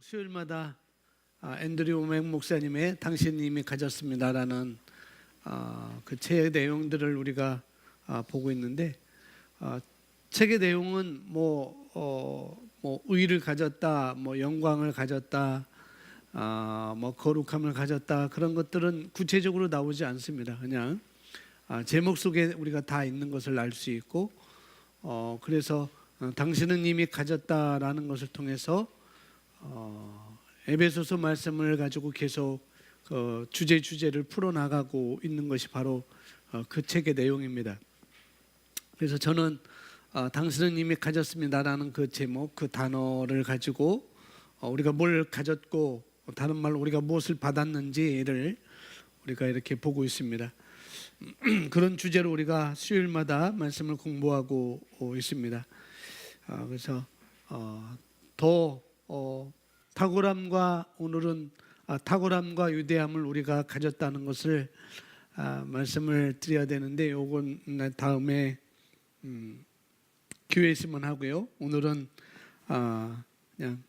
수요일마다 앤드류 오맥 목사님의 당신님이 가졌습니다라는 그 책의 내용들을 우리가 보고 있는데, 책의 내용은 뭐 의를 가졌다, 뭐 영광을 가졌다, 뭐 거룩함을 가졌다, 그런 것들은 구체적으로 나오지 않습니다. 그냥 제목 속에 우리가 다 있는 것을 알 수 있고, 그래서 당신은 이미 가졌다라는 것을 통해서 에베소서 말씀을 가지고 계속 주제를 풀어나가고 있는 것이 바로 그 책의 내용입니다. 그래서 저는 당신은 이미 가졌습니다라는 그 제목, 그 단어를 가지고 우리가 뭘 가졌고, 다른 말로 우리가 무엇을 받았는지를 우리가 이렇게 보고 있습니다. 그런 주제로 우리가 수요일마다 말씀을 공부하고 있습니다. 그래서 더 탁월함과, 오늘은 탁월함과 위대함을 우리가 가졌다는 것을 말씀을 드려야 되는데, 요건 다음에 기회 있으면 하고요. 오늘은 그냥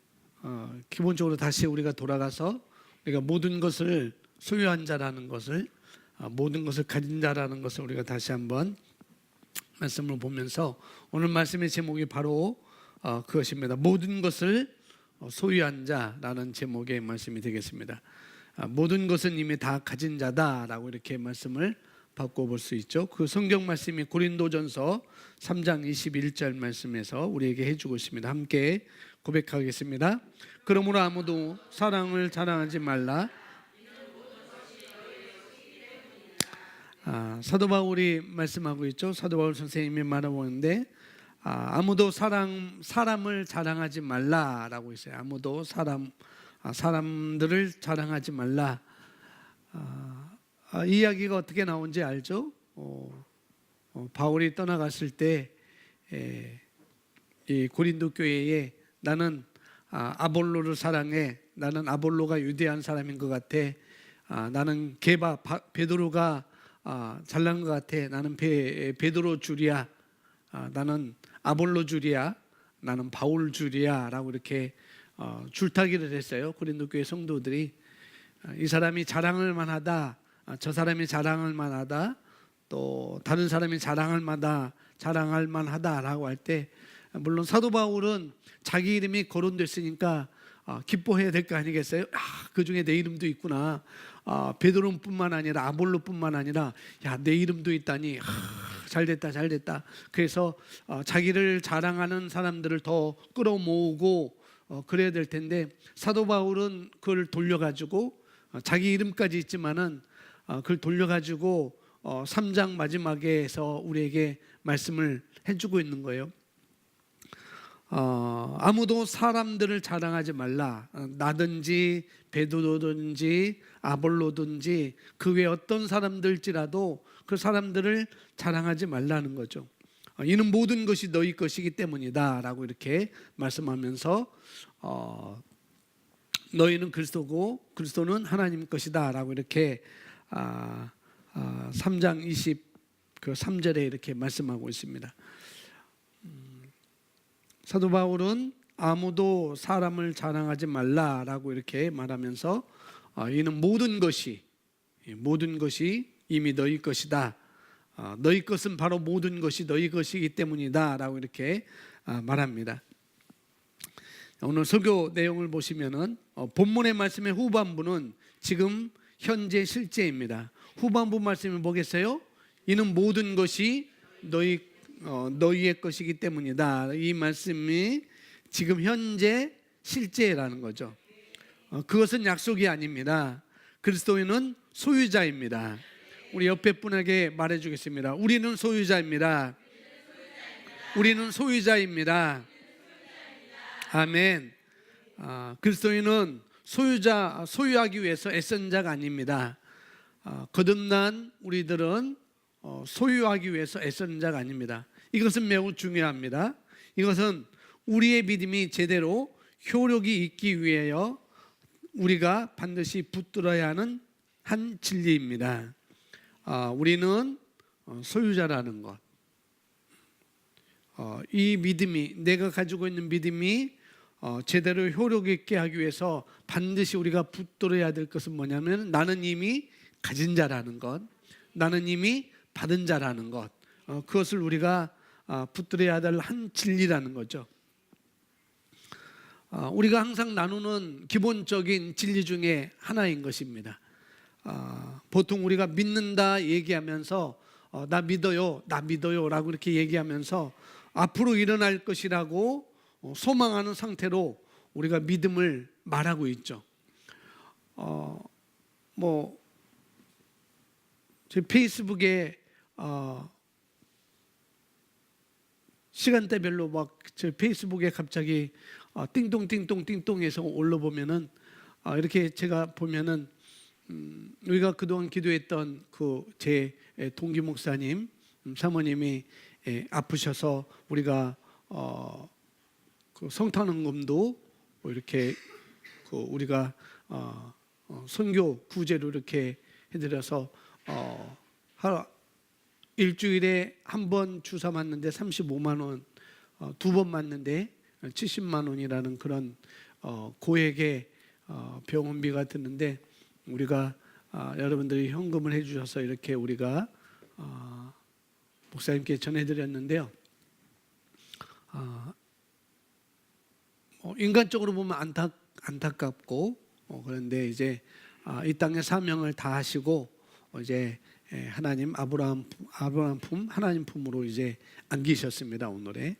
기본적으로 다시 우리가 돌아가서 우리가 모든 것을 소유한 자라는 것을, 모든 것을 가진 자라는 것을 우리가 다시 한번 말씀을 보면서, 오늘 말씀의 제목이 바로 그것입니다. 모든 것을 소유한 자라는 제목의 말씀이 되겠습니다. 모든 것은 이미 다 가진 자다라고 이렇게 말씀을 바꿔볼 수 있죠. 그 성경 말씀이 고린도전서 3장 21절 말씀에서 우리에게 해주고 있습니다. 함께 고백하겠습니다. 그러므로 아무도 사랑을 자랑하지 말라. 사도 바울이 말씀하고 있죠. 사도 바울 선생님이 말하는데, 아무도 사람을 자랑하지 말라라고 있어요. 아무도 사람들을 자랑하지 말라. 이 이야기가 어떻게 나온지 알죠? 바울이 떠나갔을 때 이 고린도 교회에 나는 아볼로를 사랑해, 나는 아볼로가 위대한 사람인 것 같아, 나는 베드로가 잘난 것 같아, 나는 베드로 줄이야, 나는 아볼로 줄이야, 나는 바울 줄이야 라고 이렇게 줄타기를 했어요. 고린도 교회 성도들이 이 사람이 자랑할 만하다, 저 사람이 자랑할 만하다, 또 다른 사람이 자랑할 만하다라고 할 때, 물론 사도 바울은 자기 이름이 거론됐으니까 기뻐해야 될 거 아니겠어요? 그 중에 내 이름도 있구나. 베드로뿐만 아니라 아볼로뿐만 아니라 내 이름도 있다니, 잘됐다. 그래서 자기를 자랑하는 사람들을 더 끌어모으고 그래야 될 텐데, 사도 바울은 그걸 돌려가지고, 자기 이름까지 있지만은 그걸 돌려가지고 3장 마지막에서 우리에게 말씀을 해주고 있는 거예요. 아무도 사람들을 자랑하지 말라. 나든지 베드로든지 아볼로든지 그 외 어떤 사람들지라도 그 사람들을 자랑하지 말라는 거죠. 이는 모든 것이 너희 것이기 때문이다 라고 이렇게 말씀하면서, 너희는 그리스도고 그리스도는 하나님 것이다 라고 이렇게 3장 23절에 이렇게 말씀하고 있습니다. 사도 바울은 아무도 사람을 자랑하지 말라라고 이렇게 말하면서, 이는 모든 것이 이미 너희 것이다, 너희 것은 바로 모든 것이 너희 것이기 때문이다 라고 이렇게 말합니다. 오늘 설교 내용을 보시면은 본문의 말씀의 후반부는 지금 현재 실제입니다. 후반부 말씀을 보겠어요? 이는 모든 것이 너희의 것이기 때문이다. 이 말씀이 지금 현재 실제라는 거죠. 그것은 약속이 아닙니다. 그리스도인은 소유자입니다. 우리 옆에 분에게 말해주겠습니다. 우리는 소유자입니다. 우리는 소유자입니다. 아멘. 그리스도인은 소유하기 위해서 애쓴 자가 아닙니다. 거듭난 우리들은 소유하기 위해서 애쓰는 자가 아닙니다. 이것은 매우 중요합니다. 이것은 우리의 믿음이 제대로 효력이 있기 위하여 우리가 반드시 붙들어야 하는 한 진리입니다. 우리는 소유자라는 것, 이 믿음이, 내가 가지고 있는 믿음이 제대로 효력 있게 하기 위해서 반드시 우리가 붙들어야 될 것은 뭐냐면 나는 이미 가진 자라는 것, 나는 이미 받은 자라는 것, 그것을 우리가 붙들어야 될 한 진리라는 거죠. 우리가 항상 나누는 기본적인 진리 중에 하나인 것입니다. 보통 우리가 믿는다 얘기하면서 나 믿어요, 나 믿어요 라고 이렇게 얘기하면서 앞으로 일어날 것이라고 소망하는 상태로 우리가 믿음을 말하고 있죠. 제 페이스북에 시간대별로 막 제 페이스북에 갑자기 띵동띵동띵동해서 올라보면은 이렇게 제가 보면은 우리가 그동안 기도했던 그 제 동기 목사님 사모님이 아프셔서 우리가 그 성탄헌금도 이렇게 그 우리가 선교 구제로 이렇게 해드려서 일주일에 한 번 주사 맞는데 35만 원, 두 번 맞는데 70만 원이라는 그런 고액의 병원비가 드는데 우리가 여러분들이 현금을 해주셔서 이렇게 우리가 목사님께 전해드렸는데요. 인간적으로 보면 안타깝고 그런데 이제 이 땅의 사명을 다 하시고 이제 하나님 아브라함 품 하나님 품으로 이제 안기셨습니다 오늘에.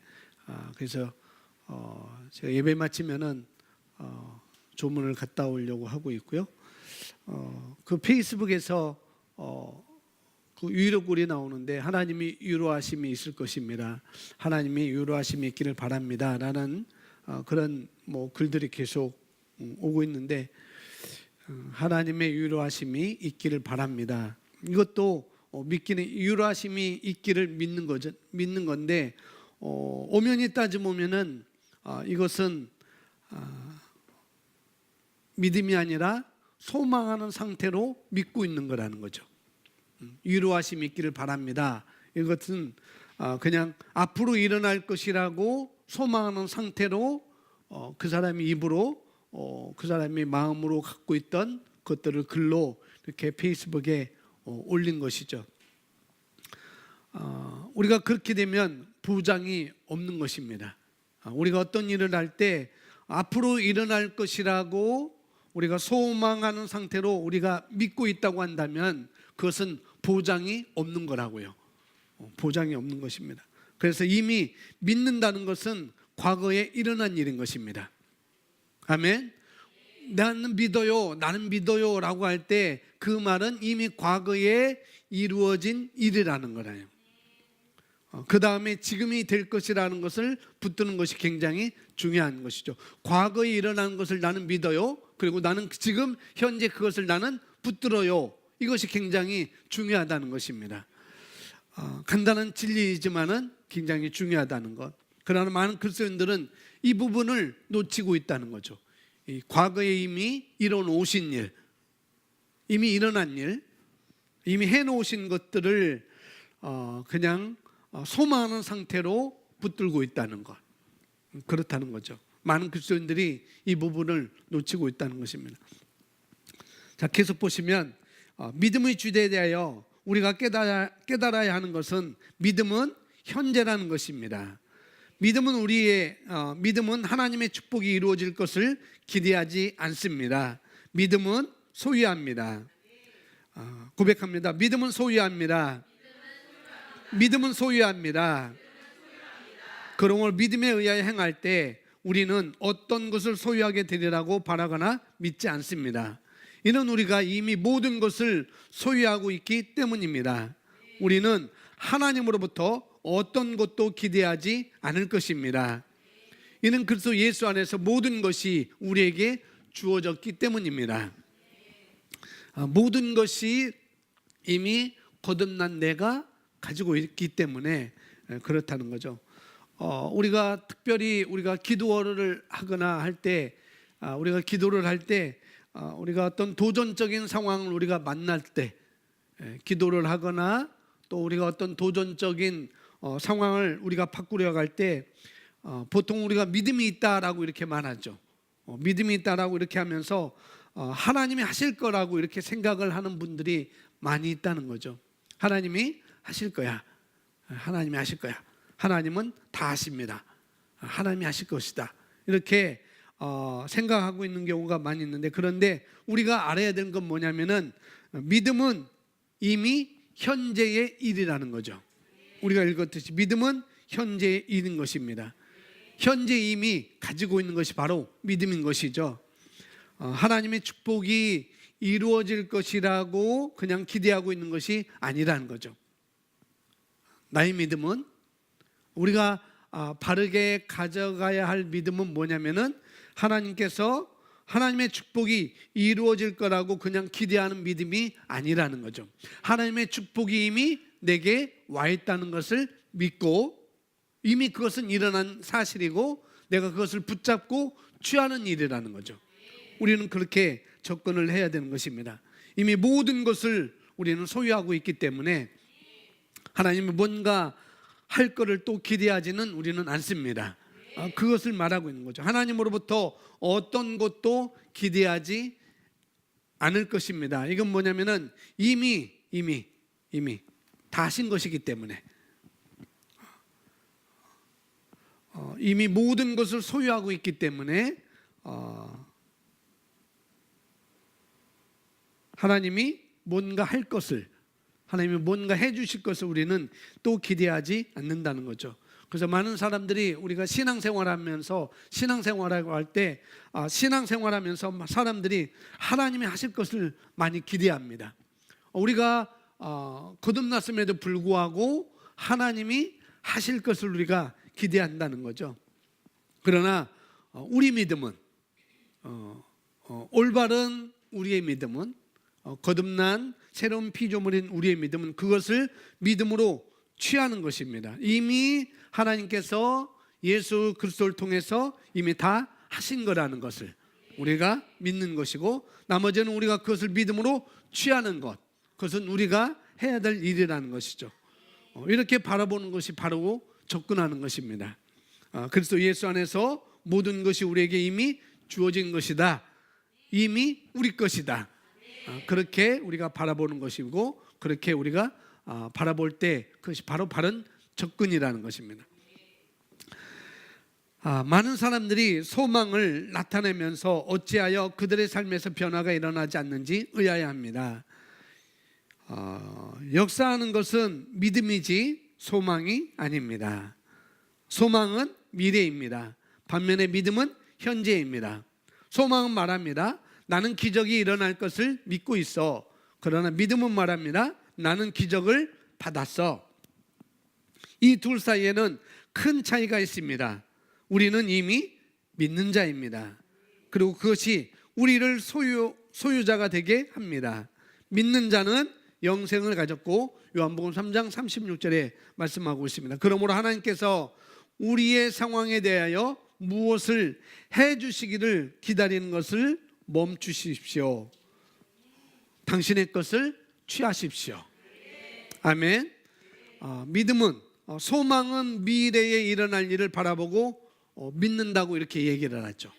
그래서 제가 예배 마치면은 조문을 갔다 오려고 하고 있고요. 그 페이스북에서 그 위로글이 나오는데 하나님이 위로하심이 있을 것입니다. 하나님이 위로하심이 있기를 바랍니다. 라는 그런 글들이 계속 오고 있는데 하나님의 위로하심이 있기를 바랍니다. 이것도 믿기는 위로하심이 있기를 믿는 건데 엄연히 따져보면은 이것은 믿음이 아니라 소망하는 상태로 믿고 있는 거라는 거죠. 위로하심이 있기를 바랍니다. 이것은 그냥 앞으로 일어날 것이라고 소망하는 상태로 그 사람이 입으로 그 사람이 마음으로 갖고 있던 것들을 글로 이렇게 페이스북에 올린 것이죠. 우리가 그렇게 되면 보장이 없는 것입니다. 우리가 어떤 일을 할 때 앞으로 일어날 것이라고 우리가 소망하는 상태로 우리가 믿고 있다고 한다면 그것은 보장이 없는 거라고요. 보장이 없는 것입니다. 그래서 이미 믿는다는 것은 과거에 일어난 일인 것입니다. 아멘. 나는 믿어요 라고 할 때 그 말은 이미 과거에 이루어진 일이라는 거라요. 그 다음에 지금이 될 것이라는 것을 붙드는 것이 굉장히 중요한 것이죠. 과거에 일어난 것을 나는 믿어요. 그리고 나는 지금 현재 그것을 나는 붙들어요. 이것이 굉장히 중요하다는 것입니다. 간단한 진리이지만은 굉장히 중요하다는 것. 그러나 많은 그리스도인들은 이 부분을 놓치고 있다는 거죠. 이 과거에 이미 이뤄놓으신 일, 이미 일어난 일, 이미 해놓으신 것들을 그냥 소망하는 상태로 붙들고 있다는 것. 그렇다는 거죠. 많은 그리스도인들이 이 부분을 놓치고 있다는 것입니다. 자, 계속 보시면 믿음의 주제에 대하여 우리가 깨달아야 하는 것은 믿음은 현재라는 것입니다. 믿음은 하나님의 축복이 이루어질 것을 기대하지 않습니다. 믿음은 소유합니다. 고백합니다. 믿음은 소유합니다. 믿음은 소유합니다. 그러므로 믿음에 의하여 행할 때 우리는 어떤 것을 소유하게 되리라고 바라거나 믿지 않습니다. 이는 우리가 이미 모든 것을 소유하고 있기 때문입니다. 우리는 하나님으로부터 어떤 것도 기대하지 않을 것입니다. 이는 그리스도 예수 안에서 모든 것이 우리에게 주어졌기 때문입니다. 모든 것이 이미 거듭난 내가 가지고 있기 때문에 그렇다는 거죠. 우리가 특별히 우리가 기도를 하거나 할 때 우리가 기도를 할 때 우리가 어떤 도전적인 상황을 우리가 만날 때 기도를 하거나 또 우리가 어떤 도전적인 상황을 우리가 바꾸려 갈 때 보통 우리가 믿음이 있다라고 이렇게 말하죠. 믿음이 있다라고 이렇게 하면서 하나님이 하실 거라고 이렇게 생각을 하는 분들이 많이 있다는 거죠. 하나님이 하실 거야. 하나님이 하실 거야. 하나님은 다 하십니다. 하나님이 하실 것이다. 이렇게 생각하고 있는 경우가 많이 있는데, 그런데 우리가 알아야 되는 건 뭐냐면은 믿음은 이미 현재의 일이라는 거죠. 우리가 읽었듯이 믿음은 현재의 일인 것입니다. 현재 이미 가지고 있는 것이 바로 믿음인 것이죠. 하나님의 축복이 이루어질 것이라고 그냥 기대하고 있는 것이 아니라는 거죠. 나의 믿음은, 우리가 바르게 가져가야 할 믿음은 뭐냐면은 하나님께서 하나님의 축복이 이루어질 거라고 그냥 기대하는 믿음이 아니라는 거죠. 하나님의 축복이 이미 내게 와 있다는 것을 믿고, 이미 그것은 일어난 사실이고 내가 그것을 붙잡고 취하는 일이라는 거죠. 우리는 그렇게 접근을 해야 되는 것입니다. 이미 모든 것을 우리는 소유하고 있기 때문에 하나님이 뭔가 할 것을 또 기대하지는 우리는 않습니다. 그것을 말하고 있는 거죠. 하나님으로부터 어떤 것도 기대하지 않을 것입니다. 이건 뭐냐면은 이미 다 하신 것이기 때문에, 이미 모든 것을 소유하고 있기 때문에 하나님이 뭔가 할 것을, 하나님이 뭔가 해 주실 것을 우리는 또 기대하지 않는다는 거죠. 그래서 많은 사람들이 우리가 신앙생활하면서, 신앙생활하고 할 때 신앙생활하면서 사람들이 하나님이 하실 것을 많이 기대합니다. 우리가 거듭났음에도 불구하고 하나님이 하실 것을 우리가 기대한다는 거죠. 그러나 우리 믿음은, 올바른 우리의 믿음은, 거듭난 새로운 피조물인 우리의 믿음은 그것을 믿음으로 취하는 것입니다. 이미 하나님께서 예수 그리스도를 통해서 이미 다 하신 거라는 것을 우리가 믿는 것이고, 나머지는 우리가 그것을 믿음으로 취하는 것, 그것은 우리가 해야 될 일이라는 것이죠. 이렇게 바라보는 것이 바로 접근하는 것입니다. 그리스도 예수 안에서 모든 것이 우리에게 이미 주어진 것이다. 이미 우리 것이다. 그렇게 우리가 바라보는 것이고, 그렇게 우리가 바라볼 때 그것이 바로 바른 접근이라는 것입니다. 많은 사람들이 소망을 나타내면서 어찌하여 그들의 삶에서 변화가 일어나지 않는지 의아해합니다. 역사하는 것은 믿음이지 소망이 아닙니다. 소망은 미래입니다. 반면에 믿음은 현재입니다. 소망은 말합니다. 나는 기적이 일어날 것을 믿고 있어. 그러나 믿음은 말합니다. 나는 기적을 받았어. 이 둘 사이에는 큰 차이가 있습니다. 우리는 이미 믿는 자입니다. 그리고 그것이 우리를 소유자가 되게 합니다. 믿는 자는 영생을 가졌고, 요한복음 3장 36절에 말씀하고 있습니다. 그러므로 하나님께서 우리의 상황에 대하여 무엇을 해 주시기를 기다리는 것을 멈추십시오. 당신의 것을 취하십시오. 아멘. 믿음은, 소망은 미래에 일어날 일을 바라보고 믿는다고 이렇게 얘기를 하죠.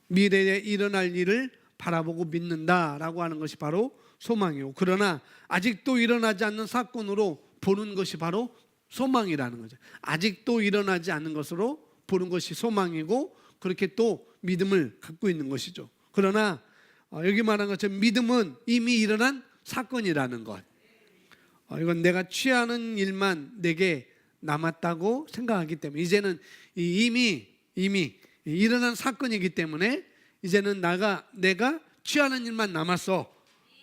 미래에 일어날 일을 바라보고 믿는다라고 하는 것이 바로 소망이고, 그러나 아직도 일어나지 않는 사건으로 보는 것이 바로 소망이라는 거죠. 아직도 일어나지 않는 것으로 보는 것이 소망이고, 그렇게 또 믿음을 갖고 있는 것이죠. 그러나 여기 말한 것처럼 믿음은 이미 일어난 사건이라는 것, 이건 내가 취하는 일만 내게 남았다고 생각하기 때문에, 이제는 이미 일어난 사건이기 때문에 이제는 내가 취하는 일만 남았어,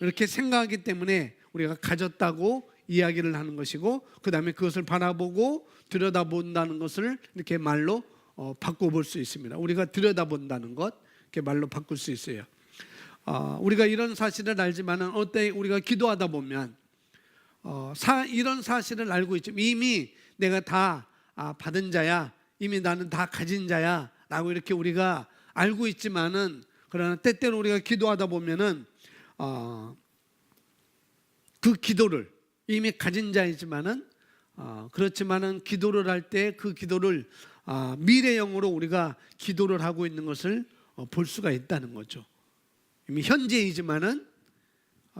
이렇게 생각하기 때문에 우리가 가졌다고 이야기를 하는 것이고, 그 다음에 그것을 바라보고 들여다본다는 것을 이렇게 말로 바꿔볼 수 있습니다. 우리가 들여다본다는 것, 이렇게 말로 바꿀 수 있어요. 우리가 이런 사실을 알지만은 어때, 우리가 기도하다 보면 이런 사실을 알고 있죠. 이미 내가 다 받은 자야, 이미 나는 다 가진 자야 라고 이렇게 우리가 알고 있지만은, 그러나 때때로 우리가 기도하다 보면은 그 기도를, 이미 가진 자이지만은 그렇지만은 기도를 할 때 그 기도를 미래형으로 우리가 기도를 하고 있는 것을 볼 수가 있다는 거죠. 이미 현재이지만은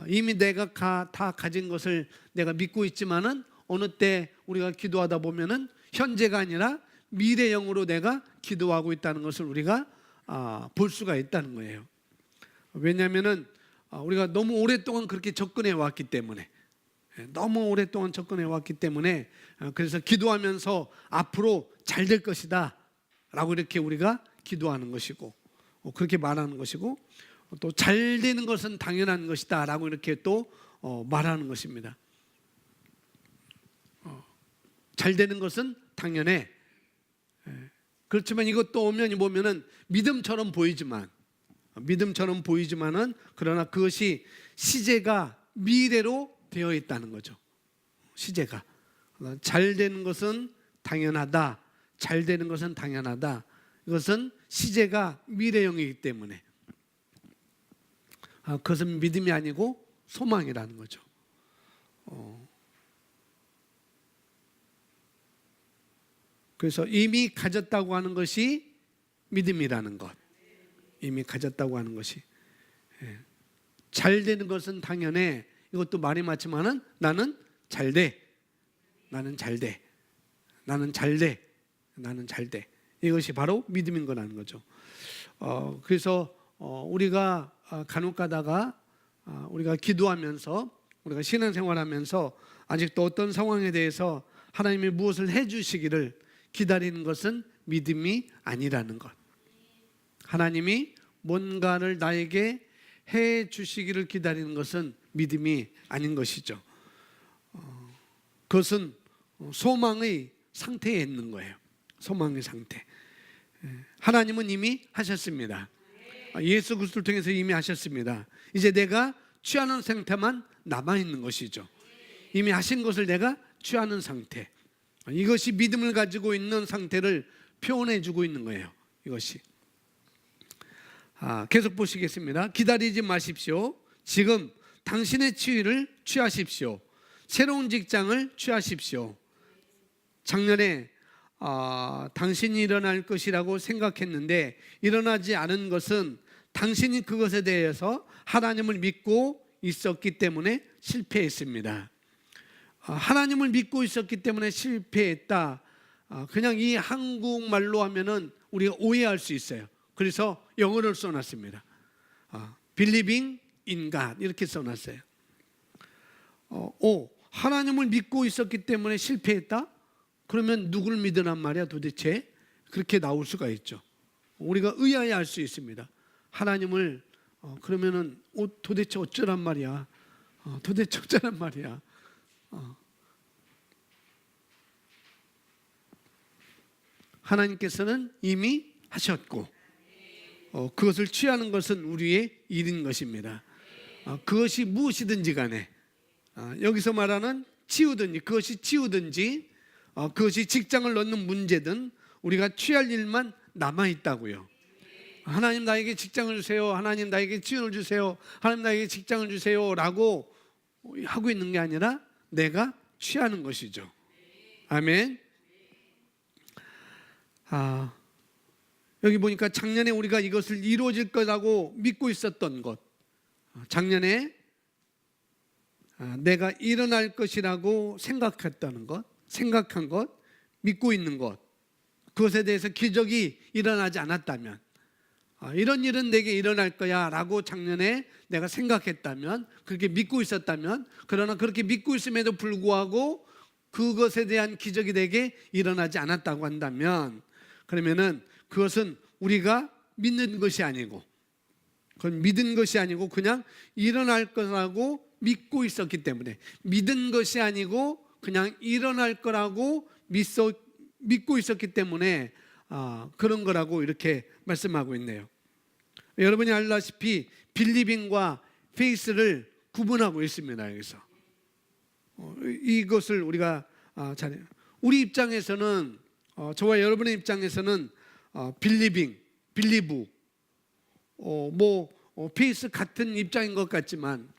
이미 내가 다 가진 것을 내가 믿고 있지만은 어느 때 우리가 기도하다 보면은 현재가 아니라 미래형으로 내가 기도하고 있다는 것을 우리가 볼 수가 있다는 거예요. 왜냐하면은 우리가 너무 오랫동안 그렇게 접근해 왔기 때문에, 너무 오랫동안 접근해 왔기 때문에, 그래서 기도하면서 앞으로 잘 될 것이다 라고 이렇게 우리가 기도하는 것이고, 그렇게 말하는 것이고, 또 잘 되는 것은 당연한 것이다 라고 이렇게 또 말하는 것입니다. 잘 되는 것은 당연해. 그렇지만 이것도 오면 보면은 믿음처럼 보이지만은 그러나 그것이 시제가 미래로 되어 있다는 거죠. 시제가 잘 되는 것은 당연하다. 잘 되는 것은 당연하다. 이것은 시제가 미래형이기 때문에 그것은 믿음이 아니고 소망이라는 거죠. 그래서 이미 가졌다고 하는 것이 믿음이라는 것. 이미 가졌다고 하는 것이. 잘 되는 것은 당연해. 이것도 말이 맞지만은 나는 잘 돼. 나는 잘 돼. 나는 잘 돼. 나는 잘 돼. 이것이 바로 믿음인 거라는 거죠. 그래서 우리가 간혹 가다가 우리가 기도하면서 우리가 신앙생활하면서 아직도 어떤 상황에 대해서 하나님이 무엇을 해주시기를 기다리는 것은 믿음이 아니라는 것. 하나님이 뭔가를 나에게 해 주시기를 기다리는 것은 믿음이 아닌 것이죠. 그것은 소망의 상태에 있는 거예요. 소망의 상태. 하나님은 이미 하셨습니다. 예수 그리스도를 통해서 이미 하셨습니다. 이제 내가 취하는 상태만 남아있는 것이죠. 이미 하신 것을 내가 취하는 상태. 이것이 믿음을 가지고 있는 상태를 표현해 주고 있는 거예요. 이것이. 계속 보시겠습니다. 기다리지 마십시오. 지금 당신의 치유를 취하십시오. 새로운 직장을 취하십시오. 작년에 당신이 일어날 것이라고 생각했는데 일어나지 않은 것은 당신이 그것에 대해서 하나님을 믿고 있었기 때문에 실패했습니다. 하나님을 믿고 있었기 때문에 실패했다. 그냥 이 한국말로 하면은 우리가 오해할 수 있어요. 그래서 영어를 써놨습니다. Believing in God 이렇게 써놨어요. 하나님을 믿고 있었기 때문에 실패했다? 그러면 누굴 믿으란 말이야 도대체? 그렇게 나올 수가 있죠. 우리가 의아해 할 수 있습니다. 하나님을 그러면은 도대체 어쩌란 말이야? 도대체 어쩌란 말이야? 하나님께서는 이미 하셨고 그것을 취하는 것은 우리의 일인 것입니다. 그것이 무엇이든지 간에 여기서 말하는 그것이 치우든지 그것이 직장을 넣는 문제든 우리가 취할 일만 남아있다고요. 하나님 나에게 직장을 주세요. 하나님 나에게 치유를 주세요. 하나님 나에게 직장을 주세요 라고 하고 있는 게 아니라 내가 취하는 것이죠. 아멘. 여기 보니까 작년에 우리가 이것을 이루어질 거라고 믿고 있었던 것, 작년에 내가 일어날 것이라고 생각했다는 것, 생각한 것, 믿고 있는 것, 그것에 대해서 기적이 일어나지 않았다면, 이런 일은 내게 일어날 거야 라고 작년에 내가 생각했다면, 그렇게 믿고 있었다면, 그러나 그렇게 믿고 있음에도 불구하고 그것에 대한 기적이 내게 일어나지 않았다고 한다면, 그러면은 그것은 우리가 믿는 것이 아니고, 그건 믿은 것이 아니고 그냥 일어날 거라고 믿고 있었기 때문에, 믿은 것이 아니고 그냥 일어날 거라고 믿고 있었기 때문에 그런 거라고 이렇게 말씀하고 있네요. 여러분이 알다시피 빌리빙과 페이스를 구분하고 있습니다. 여기서 이것을 우리가 우리 입장에서는 저와 여러분의 입장에서는 빌리브 페이스 같은 입장인 것 같지만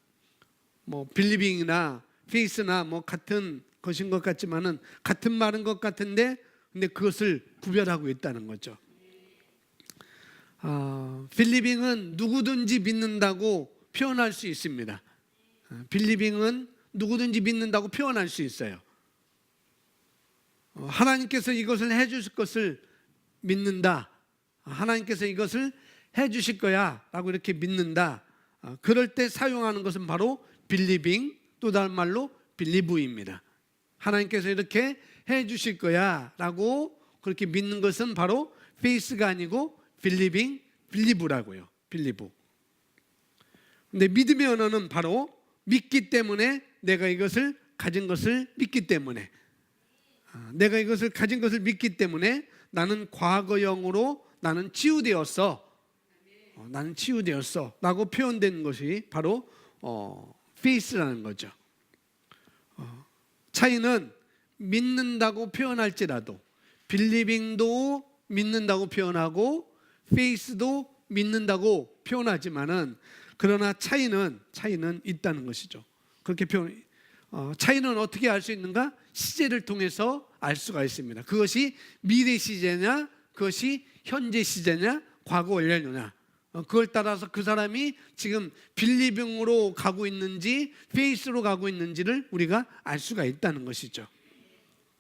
빌리빙이나 페이스나 같은 것인 것 같지만은 같은 말인 것 같은데 근데 그것을 구별하고 있다는 거죠. 빌리빙은 누구든지 믿는다고 표현할 수 있습니다. 빌리빙은 누구든지 믿는다고 표현할 수 있어요. 하나님께서 이것을 해주실 것을 믿는다. 하나님께서 이것을 해주실 거야 라고 이렇게 믿는다. 그럴 때 사용하는 것은 바로 빌리빙, 또 다른 말로 빌리브입니다. 하나님께서 이렇게 해주실 거야 라고 그렇게 믿는 것은 바로 페이스가 아니고 빌리빙, 빌리브라고요. 빌리브. 근데 믿음의 언어는 바로 믿기 때문에, 내가 이것을 가진 것을 믿기 때문에, 내가 이것을 가진 것을 믿기 때문에 나는 과거형으로 나는 치유되었어. 나는 치유되었어 라고 표현된 것이 바로 페이스라는 거죠. 차이는 믿는다고 표현할지라도 빌리빙도 믿는다고 표현하고 페이스도 믿는다고 표현하지만은, 그러나 차이는 있다는 것이죠. 그렇게 차이는 어떻게 알 수 있는가? 시제를 통해서 알 수가 있습니다. 그것이 미래 시제냐, 그것이 현재 시제냐, 과거 완료냐, 그걸 따라서 그 사람이 지금 빌리빙으로 가고 있는지 페이스로 가고 있는지를 우리가 알 수가 있다는 것이죠.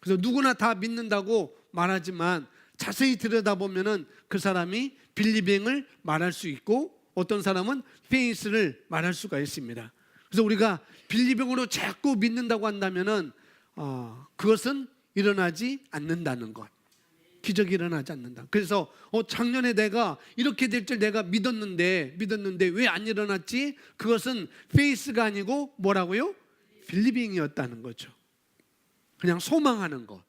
그래서 누구나 다 믿는다고 말하지만 자세히 들여다보면은 그 사람이 빌리빙을 말할 수 있고 어떤 사람은 페이스를 말할 수가 있습니다. 그래서 우리가 빌리빙으로 자꾸 믿는다고 한다면은 그것은 일어나지 않는다는 것. 기적이 일어나지 않는다. 그래서 작년에 내가 이렇게 될 줄 내가 믿었는데 왜 안 일어났지? 그것은 페이스가 아니고 뭐라고요? 빌리빙이었다는 거죠. 그냥 소망하는 것.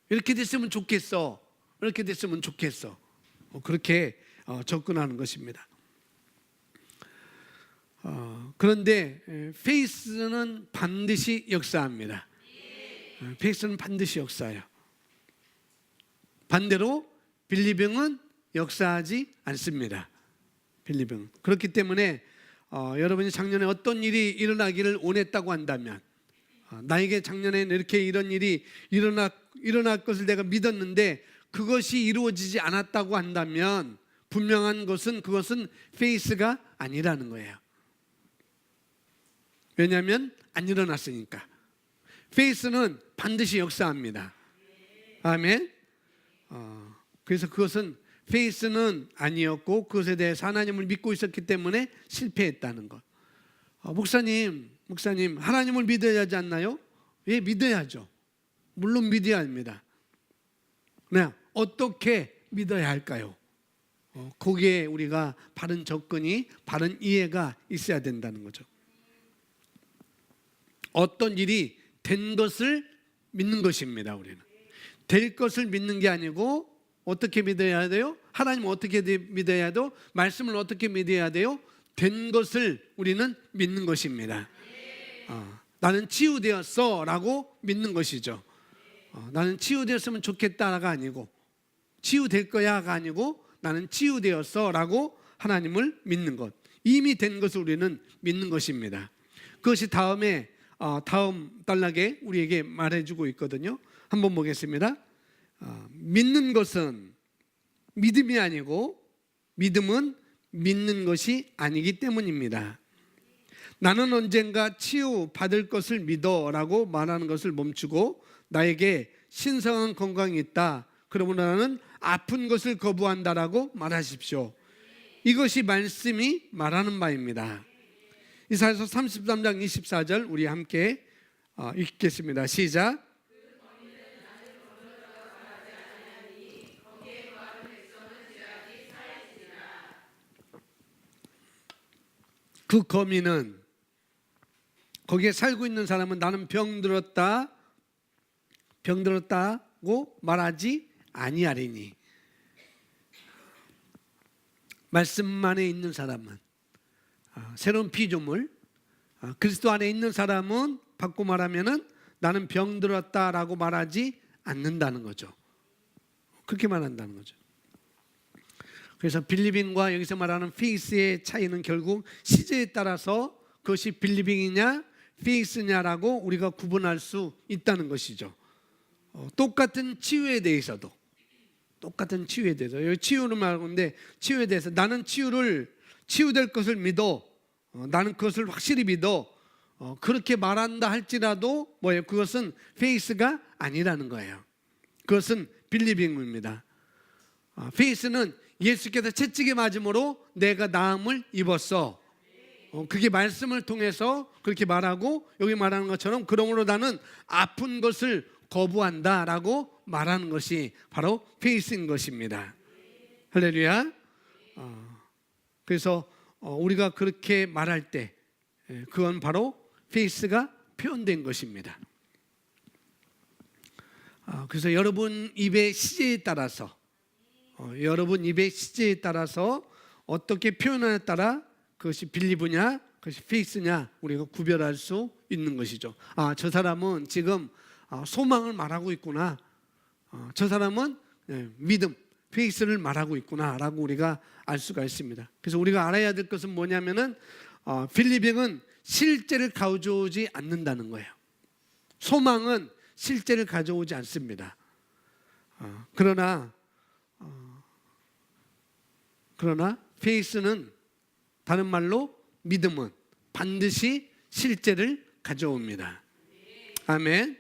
이렇게 됐으면 좋겠어. 이렇게 됐으면 좋겠어. 그렇게 접근하는 것입니다. 그런데 페이스는 반드시 역사합니다. 페이스는 반드시 역사해요. 반대로 빌리빙은 역사하지 않습니다. 빌리빙. 그렇기 때문에 여러분이 작년에 어떤 일이 일어나기를 원했다고 한다면, 나에게 작년에는 이렇게 이런 일이 일어날 것을 내가 믿었는데 그것이 이루어지지 않았다고 한다면 분명한 것은 그것은 페이스가 아니라는 거예요. 왜냐하면 안 일어났으니까. 페이스는 반드시 역사합니다. 아멘. 그래서 그것은 페이스는 아니었고 그것에 대해서 하나님을 믿고 있었기 때문에 실패했다는 것. 목사님 하나님을 믿어야 하지 않나요? 예, 믿어야죠. 물론 믿어야 합니다. 네, 어떻게 믿어야 할까요? 거기에 우리가 바른 접근이, 바른 이해가 있어야 된다는 거죠. 어떤 일이 된 것을 믿는 것입니다. 우리는 될 것을 믿는 게 아니고 어떻게 믿어야 돼요? 하나님 어떻게 믿어야 돼요? 말씀을 어떻게 믿어야 돼요? 된 것을 우리는 믿는 것입니다. 나는 치유되었어 라고 믿는 것이죠. 나는 치유되었으면 좋겠다가 아니고, 치유될 거야가 아니고 나는 치유되었어 라고 하나님을 믿는 것. 이미 된 것을 우리는 믿는 것입니다. 그것이 다음 단락에 우리에게 말해주고 있거든요. 한번 보겠습니다. 믿는 것은 믿음이 아니고 믿음은 믿는 것이 아니기 때문입니다. 나는 언젠가 치유받을 것을 믿어 라고 말하는 것을 멈추고 나에게 신성한 건강이 있다, 그러므로 나는 아픈 것을 거부한다라고 말하십시오. 이것이 말씀이 말하는 바입니다. 이사야서 33장 24절 우리 함께 읽겠습니다. 시작. 그 거미는, 거기에 살고 있는 사람은 나는 병들었다고 말하지 아니하리니. 말씀 안에 있는 사람은, 새로운 피조물, 그리스도 안에 있는 사람은 바꿔 말하면은 나는 병들었다라고 말하지 않는다는 거죠. 그렇게 말한다는 거죠. 그래서 빌리빙과 여기서 말하는 페이스의 차이는 결국 시제에 따라서 그것이 빌리빙이냐 페이스냐라고 우리가 구분할 수 있다는 것이죠. 똑같은 치유에 대해서도 여기 치유를 말하는데 치유에 대해서 나는 치유될 것을 믿어. 나는 그것을 확실히 믿어. 그렇게 말한다 할지라도 뭐예요? 그것은 페이스가 아니라는 거예요. 그것은 빌리빙입니다. 페이스는 예수께서 채찍에 맞음으로 내가 나음을 입었어. 그게 말씀을 통해서 그렇게 말하고 여기 말하는 것처럼 그러므로 나는 아픈 것을 거부한다라고 말하는 것이 바로 페이스인 것입니다. 할렐루야. 그래서 우리가 그렇게 말할 때 그건 바로 페이스가 표현된 것입니다. 그래서 여러분 입의 시제에 따라서 어떻게 표현하냐에 따라 그것이 빌리브냐 그것이 페이스냐 우리가 구별할 수 있는 것이죠. 저 사람은 지금 소망을 말하고 있구나. 저 사람은 믿음, 페이스를 말하고 있구나 라고 우리가 알 수가 있습니다. 그래서 우리가 알아야 될 것은 뭐냐면은 빌리빙은 실제를 가져오지 않는다는 거예요. 소망은 실제를 가져오지 않습니다. 그러나 페이스는 다른 말로 믿음은 반드시 실제를 가져옵니다. 아멘.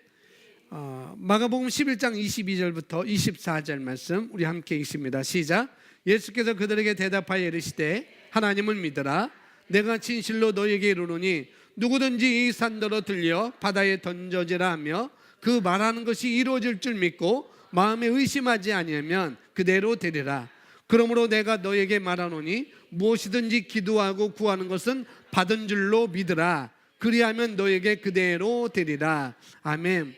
마가복음 11장 22절부터 24절 말씀 우리 함께 읽습니다. 시작. 예수께서 그들에게 대답하여 이르시되 하나님을 믿으라. 내가 진실로 너희에게 이르노니 누구든지 이 산더러 들려 바다에 던져지라 하며 그 말하는 것이 이루어질 줄 믿고 마음에 의심하지 아니하면 그대로 되리라. 그러므로 내가 너희에게 말하노니 무엇이든지 기도하고 구하는 것은 받은 줄로 믿으라. 그리하면 너희에게 그대로 되리라. 아멘.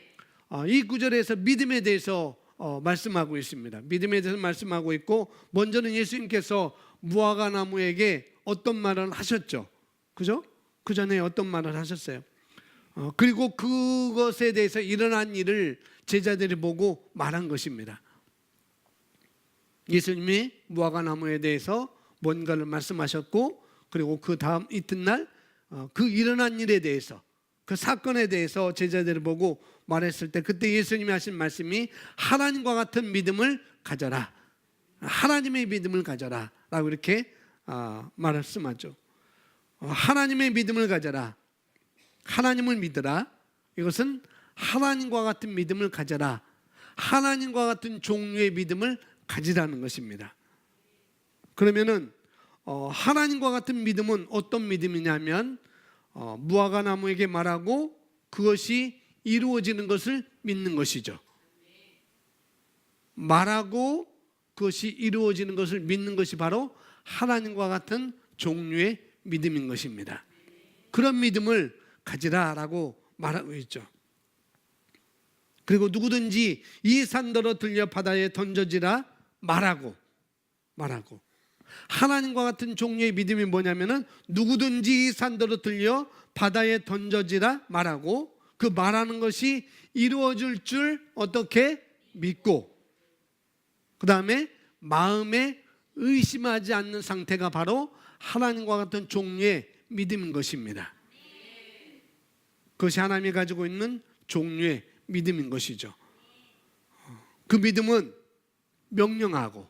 이 구절에서 믿음에 대해서 말씀하고 있습니다. 믿음에 대해서 말씀하고 있고 먼저는 예수님께서 무화과 나무에게 어떤 말을 하셨죠? 그죠? 그 전에 어떤 말을 하셨어요? 그리고 그것에 대해서 일어난 일을 제자들이 보고 말한 것입니다. 예수님이 무화과 나무에 대해서 뭔가를 말씀하셨고 그리고 그 다음 이튿날 그 일어난 일에 대해서 그 사건에 대해서 제자들을 보고 말했을 때 그때 예수님이 하신 말씀이 하나님과 같은 믿음을 가져라. 하나님의 믿음을 가져라 라고 이렇게 말씀하죠. 하나님의 믿음을 가져라. 하나님을 믿으라. 이것은 하나님과 같은 믿음을 가져라. 하나님과 같은 종류의 믿음을 가지라는 것입니다. 그러면은 하나님과 같은 믿음은 어떤 믿음이냐면 무화과 나무에게 말하고 그것이 이루어지는 것을 믿는 것이죠. 말하고 그것이 이루어지는 것을 믿는 것이 바로 하나님과 같은 종류의 믿음인 것입니다. 그런 믿음을 가지라라고 말하고 있죠. 그리고 누구든지 이 산더러 들려 바다에 던져지라 말하고 하나님과 같은 종류의 믿음이 뭐냐면은 누구든지 이 산더러 들려 바다에 던져지라 말하고 그 말하는 것이 이루어질 줄 어떻게 믿고 그 다음에 마음에 의심하지 않는 상태가 바로 하나님과 같은 종류의 믿음인 것입니다. 그것이 하나님이 가지고 있는 종류의 믿음인 것이죠. 그 믿음은 명령하고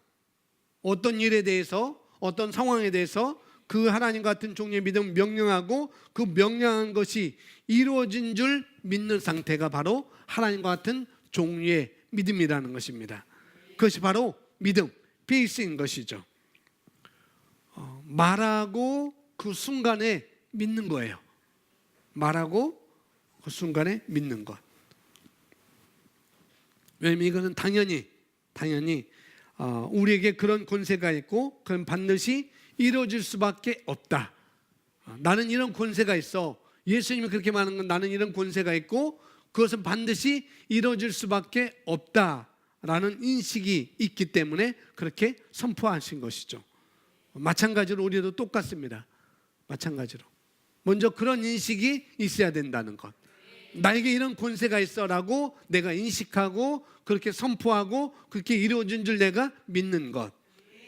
어떤 일에 대해서 어떤 상황에 대해서 그 하나님 같은 종류의 믿음을 명령하고 그 명령한 것이 이루어진 줄 믿는 상태가 바로 하나님과 같은 종류의 믿음이라는 것입니다. 그것이 바로 믿음, 페이스인 것이죠. 말하고 그 순간에 믿는 거예요. 말하고 그 순간에 믿는 것. 왜냐하면 이거는 당연히 우리에게 그런 권세가 있고 그건 반드시 이루어질 수밖에 없다. 나는 이런 권세가 있어. 예수님이 그렇게 말하는 건 나는 이런 권세가 있고 그것은 반드시 이루어질 수밖에 없다라는 인식이 있기 때문에 그렇게 선포하신 것이죠. 마찬가지로 우리도 똑같습니다. 마찬가지로 먼저 그런 인식이 있어야 된다는 것. 나에게 이런 권세가 있어라고 내가 인식하고 그렇게 선포하고 그렇게 이루어진 줄 내가 믿는 것.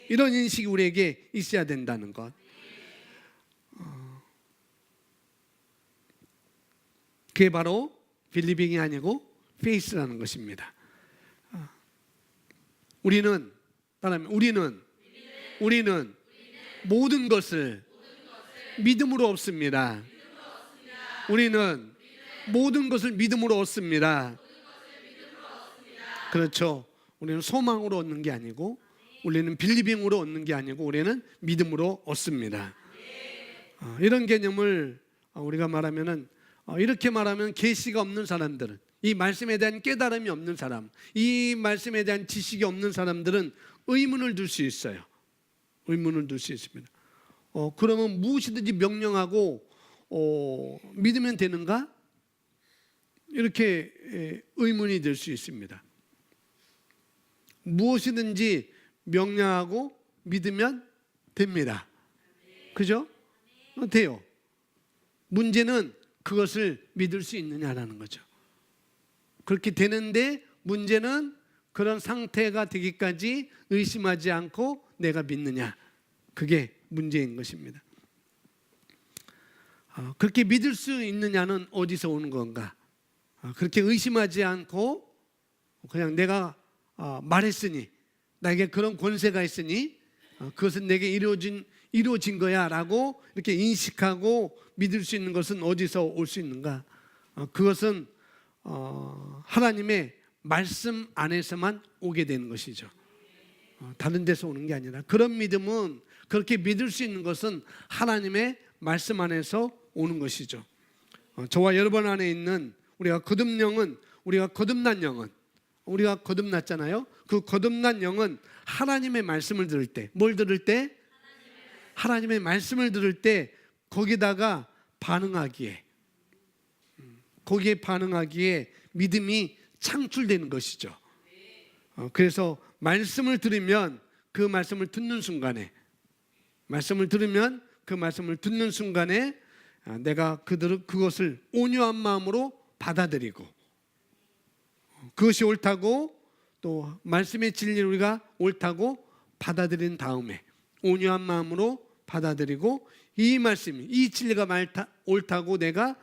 이런 인식이 우리에게 있어야 된다는 것. 그게 바로 빌리빙이 아니고 페이스라는 것입니다. 우리는 따라하면 우리는 모든 것을 믿음으로 얻습니다. 우리는 모든 것을 믿음으로 얻습니다. 그렇죠. 우리는 소망으로 얻는 게 아니고, 우리는 빌리빙으로 얻는 게 아니고, 우리는 믿음으로 얻습니다. 이런 개념을 우리가 말하면은, 이렇게 말하면 계시가 없는 사람들은, 이 말씀에 대한 깨달음이 없는 사람, 이 말씀에 대한 지식이 없는 사람들은 의문을 둘 수 있어요. 의문을 둘 수 있습니다. 그러면 무엇이든지 명령하고 믿으면 되는가? 이렇게 의문이 들 수 있습니다. 무엇이든지 명령하고 믿으면 됩니다. 그죠? 돼요. 문제는 그것을 믿을 수 있느냐라는 거죠. 그렇게 되는데 문제는 그런 상태가 되기까지 의심하지 않고 내가 믿느냐, 그게 문제인 것입니다. 그렇게 믿을 수 있느냐는 어디서 오는 건가? 그렇게 의심하지 않고 그냥 내가 말했으니, 나에게 그런 권세가 있으니 그것은 내게 이루어진 거야 라고 이렇게 인식하고 믿을 수 있는 것은 어디서 올 수 있는가? 그것은 하나님의 말씀 안에서만 오게 되는 것이죠. 다른 데서 오는 게 아니라, 그런 믿음은, 그렇게 믿을 수 있는 것은 하나님의 말씀 안에서 오는 것이죠. 저와 여러분 안에 있는 우리가 거듭난 영은, 우리가 거듭났잖아요. 그 거듭난 영은 하나님의 말씀을 들을 때, 뭘 들을 때? 하나님의 말씀을 들을 때 거기다가 반응하기에, 거기에 반응하기에 믿음이 창출되는 것이죠. 그래서 말씀을 들으면 그 말씀을 듣는 순간에, 내가 그것을 온유한 마음으로 받아들이고, 그것이 옳다고, 또 말씀의 진리를 우리가 옳다고 받아들인 다음에 온유한 마음으로 받아들이고, 이 말씀이, 이 진리가 옳다고 내가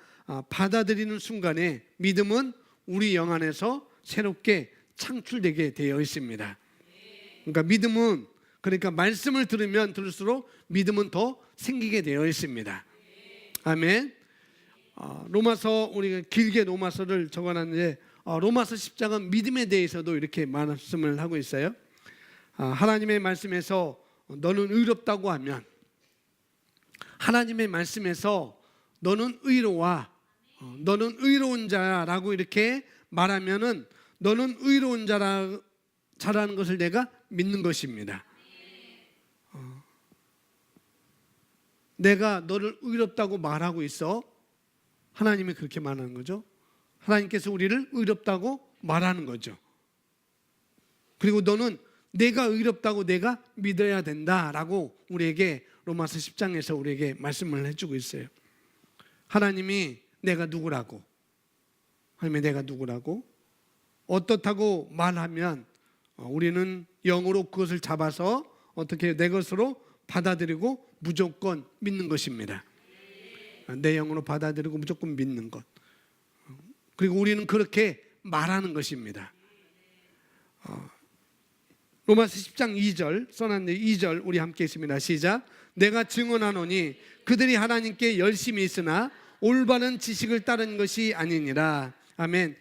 받아들이는 순간에 믿음은 우리 영 안에서 새롭게 창출되게 되어 있습니다. 그러니까 말씀을 들으면 들을수록 믿음은 더 생기게 되어 있습니다. 아멘. 로마서, 우리가 길게 로마서를 적어놨는데, 로마서 10장은 믿음에 대해서도 이렇게 말씀을 하고 있어요. 하나님의 말씀에서 너는 의롭다고 하면, 하나님의 말씀에서 너는 의로와 너는 의로운 자라고 이렇게 말하면은, 너는 의로운 자라는 것을 내가 믿는 것입니다. 내가 너를 의롭다고 말하고 있어. 하나님이 그렇게 말하는 거죠. 하나님께서 우리를 의롭다고 말하는 거죠. 그리고 너는 내가 의롭다고 내가 믿어야 된다라고 우리에게 로마서 10장에서 우리에게 말씀을 해주고 있어요. 하나님이 내가 누구라고, 어떻다고 말하면 우리는 영으로 그것을 잡아서 어떻게 내 것으로 받아들이고 무조건 믿는 것입니다. 내 영으로 받아들이고 무조건 믿는 것. 그리고 우리는 그렇게 말하는 것입니다. 로마서 10장 2절 써놨는데, 2절 우리 함께 있습니다. 시작. 내가 증언하노니 그들이 하나님께 열심히 있으나 올바른 지식을 따른 것이 아니니라. 아멘.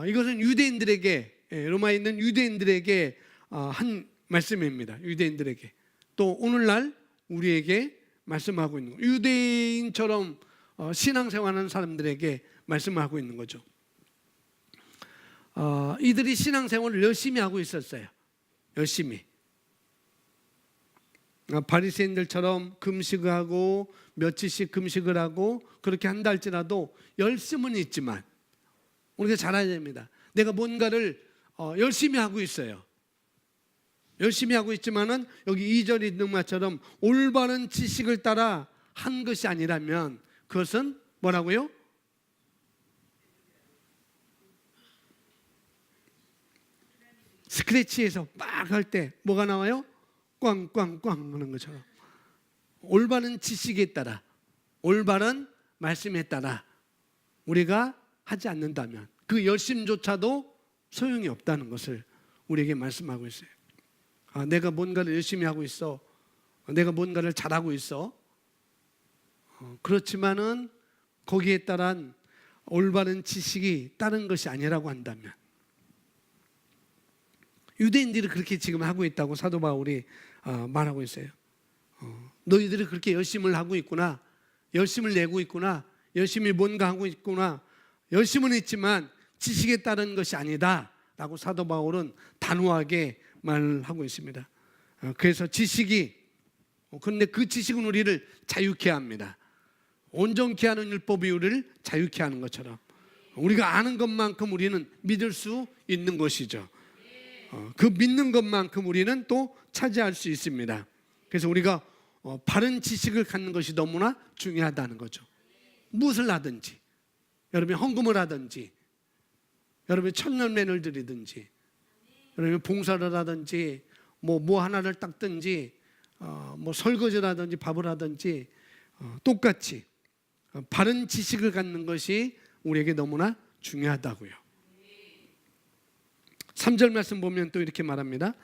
이것은 유대인들에게, 로마에 있는 유대인들에게 한 말씀입니다. 유대인들에게, 또 오늘날 우리에게 말씀하고 있는 거예요. 유대인처럼 신앙생활하는 사람들에게 말씀하고 있는 거죠. 이들이 신앙생활을 열심히 하고 있었어요. 열심히. 바리새인들처럼 금식을 하고 며칠씩 금식을 하고 그렇게 한다 할지라도 열심은 있지만, 우리가 잘 알아야 됩니다. 내가 뭔가를 열심히 하고 있어요. 열심히 하고 있지만은 여기 2절에 있는 말처럼 올바른 지식을 따라 한 것이 아니라면 그것은 뭐라고요? 스크래치에서 막 할 때 뭐가 나와요? 꽝꽝꽝 하는 것처럼 올바른 지식에 따라, 올바른 말씀에 따라 우리가 하지 않는다면 그 열심조차도 소용이 없다는 것을 우리에게 말씀하고 있어요. 내가 뭔가를 열심히 하고 있어. 내가 뭔가를 잘하고 있어. 그렇지만은 거기에 따른 올바른 지식이 다른 것이 아니라고 한다면, 유대인들이 그렇게 지금 하고 있다고 사도 바울이 말하고 있어요. 너희들이 그렇게 열심을 하고 있구나, 열심을 내고 있구나, 열심히 뭔가 하고 있구나, 열심은 있지만 지식에 따른 것이 아니다 라고 사도 바울은 단호하게 말하고 있습니다. 그래서 지식이, 그런데 그 지식은 우리를 자유케 합니다. 온전케 하는 율법이 우리를 자유케 하는 것처럼 우리가 아는 것만큼 우리는 믿을 수 있는 것이죠. 그 믿는 것만큼 우리는 또 차지할 수 있습니다. 그래서 우리가 바른 지식을 갖는 것이 너무나 중요하다는 거죠. 무엇을 하든지, 여러분이 헌금을 하든지, 여러분이 천년맨을 드리든지, 여러분이 봉사를 하든지, 뭐 하나를 닦든지, 뭐 설거지를 하든지 밥을 하든지, 똑같이 바른 지식을 갖는 것이 우리에게 너무나 중요하다고요. 3절 말씀 보면 또 이렇게 말합니다.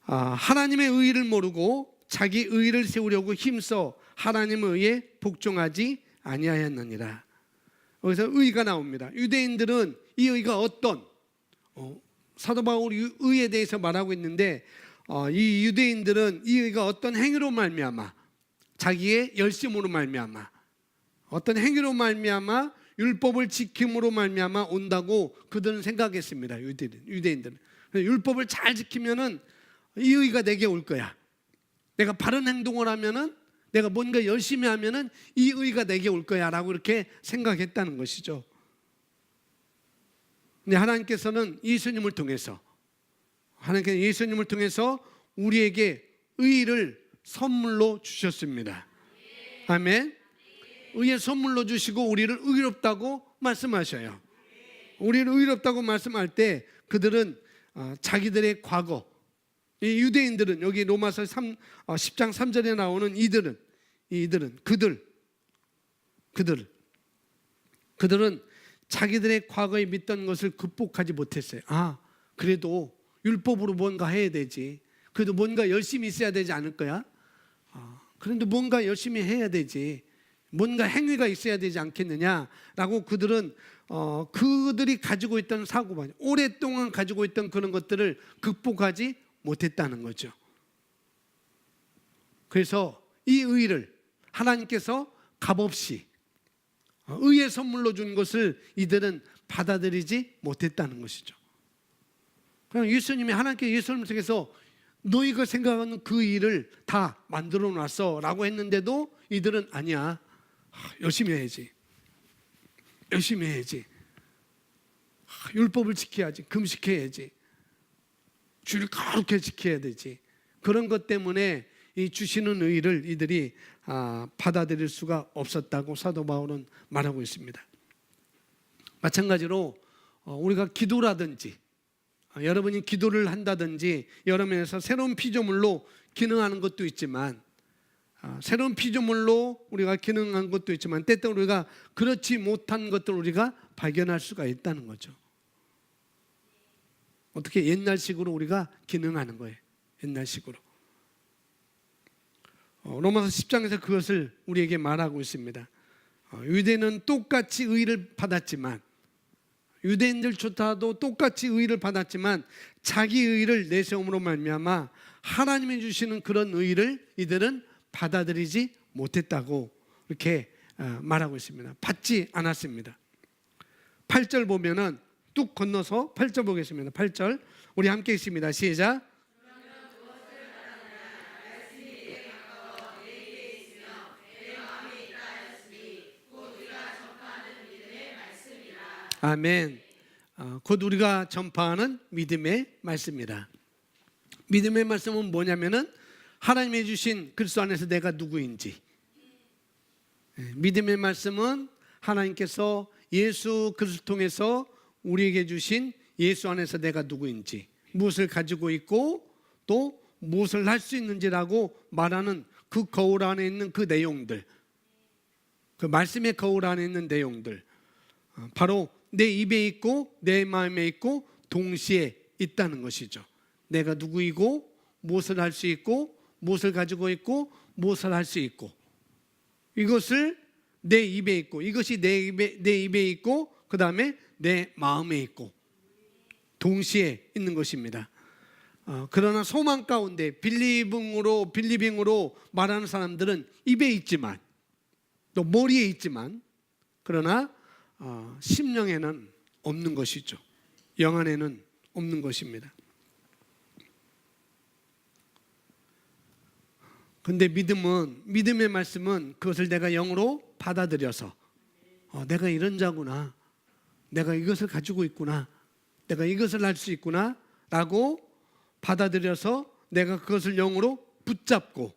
하나님의 의의를 모르고 자기 의의를 세우려고 힘써 하나님의 의에 복종하지 아니하였느니라. 여기서 의의가 나옵니다. 유대인들은 이 의의가 어떤, 사도 바울이 의의에 대해서 말하고 있는데, 이 유대인들은 이 의의가 어떤 행위로 말미암아, 자기의 열심으로 말미암아, 어떤 행위로 말미암아, 율법을 지킴으로 말미암아 온다고 그들은 생각했습니다. 유대인들은 율법을 잘 지키면은 이 의의가 내게 올 거야. 내가 바른 행동을 하면은, 내가 뭔가 열심히 하면은 이 의의가 내게 올 거야라고 이렇게 생각했다는 것이죠. 근데 하나님께서는 예수님을 통해서, 우리에게 의의를 선물로 주셨습니다. 아멘. 의의 선물로 주시고 우리를 의롭다고 말씀하셔요. 우리를 의롭다고 말씀할 때 그들은 자기들의 과거, 이 유대인들은, 여기 로마서 10장 3절에 나오는 그들은 자기들의 과거에 믿던 것을 극복하지 못했어요. 그래도 율법으로 뭔가 해야 되지, 그래도 뭔가 열심히 있어야 되지 않을 거야? 그런데 뭔가 열심히 해야 되지, 뭔가 행위가 있어야 되지 않겠느냐라고 그들은 그들이 가지고 있던 사고방, 오랫동안 가지고 있던 그런 것들을 극복하지 못했다는 거죠. 그래서 이 의의를 하나님께서 값없이 의의 선물로 준 것을 이들은 받아들이지 못했다는 것이죠. 그냥 예수님이, 하나님께 예수님 통해서 너희가 생각하는 그 일을 다 만들어 놨어 라고 했는데도 이들은 아니야, 열심히 해야지, 율법을 지켜야지, 금식해야지, 주를 거룩하게 지켜야 되지, 그런 것 때문에 이 주시는 의의를 이들이 받아들일 수가 없었다고 사도 바울은 말하고 있습니다. 마찬가지로 우리가 기도라든지, 여러분이 기도를 한다든지 여러 면에서 새로운 피조물로 기능하는 것도 있지만, 새로운 피조물로 우리가 기능한 것도 있지만, 때때로 우리가 그렇지 못한 것들을 우리가 발견할 수가 있다는 거죠. 어떻게 옛날식으로 우리가 기능하는 거예요. 옛날식으로. 로마서 10장에서 그것을 우리에게 말하고 있습니다. 유대인은 똑같이 의의를 받았지만, 유대인들조차도 똑같이 의의를 받았지만 자기 의의를 내세움으로 말미암아 하나님이 주시는 그런 의의를 이들은 받아들이지 못했다고 이렇게 말하고 있습니다. 받지 않았습니다. 8절 보면은 뚝 건너서 8절 보겠습니다. 8절 우리 함께 읽습니다. 시작. 아멘. 곧 우리가 전파하는 믿음의 말씀이라. 믿음의 말씀은 뭐냐면은 하나님이 주신 그리스도 안에서 내가 누구인지, 믿음의 말씀은 하나님께서 예수 그리스도를 통해서 우리에게 주신 예수 안에서 내가 누구인지, 무엇을 가지고 있고 또 무엇을 할 수 있는지라고 말하는 그 거울 안에 있는 그 내용들, 그 말씀의 거울 안에 있는 내용들, 바로 내 입에 있고 내 마음에 있고 동시에 있다는 것이죠. 내가 누구이고 무엇을 할 수 있고, 무엇을 가지고 있고, 무엇을 할 수 있고, 이것을 내 입에 있고, 이것이 내 입에 있고, 그 다음에 내 마음에 있고, 동시에 있는 것입니다. 그러나 소망 가운데 빌리빙으로 말하는 사람들은 입에 있지만, 또 머리에 있지만, 그러나 심령에는 없는 것이죠. 영 안에는 없는 것입니다. 근데 믿음의 말씀은 그것을 내가 영으로 받아들여서 내가 이런 자구나, 내가 이것을 가지고 있구나, 내가 이것을 할 수 있구나 라고 받아들여서 내가 그것을 영으로 붙잡고,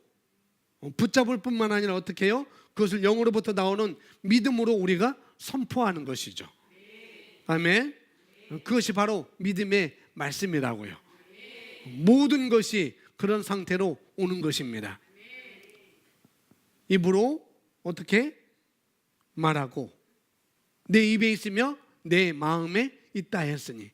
붙잡을 뿐만 아니라 어떻게 해요? 그것을 영으로부터 나오는 믿음으로 우리가 선포하는 것이죠. 아멘. 그것이 바로 믿음의 말씀이라고요. 모든 것이 그런 상태로 오는 것입니다. 입으로 어떻게 말하고 내 입에 있으며 내 마음에 있다 했으니,